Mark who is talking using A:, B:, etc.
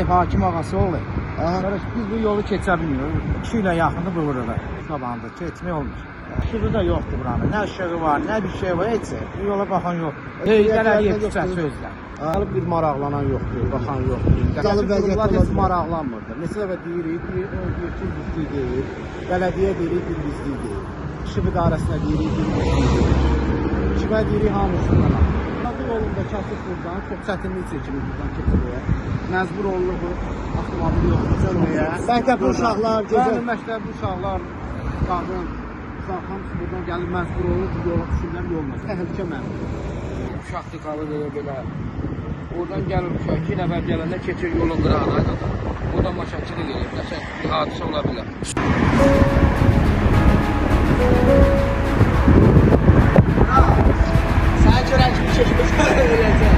A: zəif hakim ağası olur. Sonra biz bu yolu keçə bilmiyoruz. 2 ilə yaxını buluruq. Qabağında keçmək olmur. Işığı da yoxdur buranın. Nə ışığı var, nə bir şey var. Heç bu yola baxan yoxdur. Gələcək küçəsi özlər.
B: Alıb bir maraqlanan yoxdur, baxan yoxdur.
A: Gəlib vəziyyətlər heç maraqlanmırdı. Neçə dəfə deyirik, bir bizlik deyil. Bələdiyyə deyirik, bir bizlik deyil. İşıq idarəsinə deyirik, bir bizlik deyil. Kimə deyirik, hamısından. Bu yolunda kasıb buradan, çox çətinlik çəkilir buradan keçməyə. Məcbur olunur bu avtomobil yoluna sürməyə.
B: Məktəbli uşaqlar, gecə...
A: Məktəbli uşaqlar, qadın, uşaq hamısı buradan gəlib məcbur olur, bu yola düşürlər yoluna. Təhlükə mənzil. Uşaq tıkalı belə. Oradan gəlir uşaq, 2 nəfər gələndə keçir yolun qırağına. Oradan maşınçılıq edir, bir hadisə ola bilər.
B: Sən görən kimi çəkmək eləyəcək.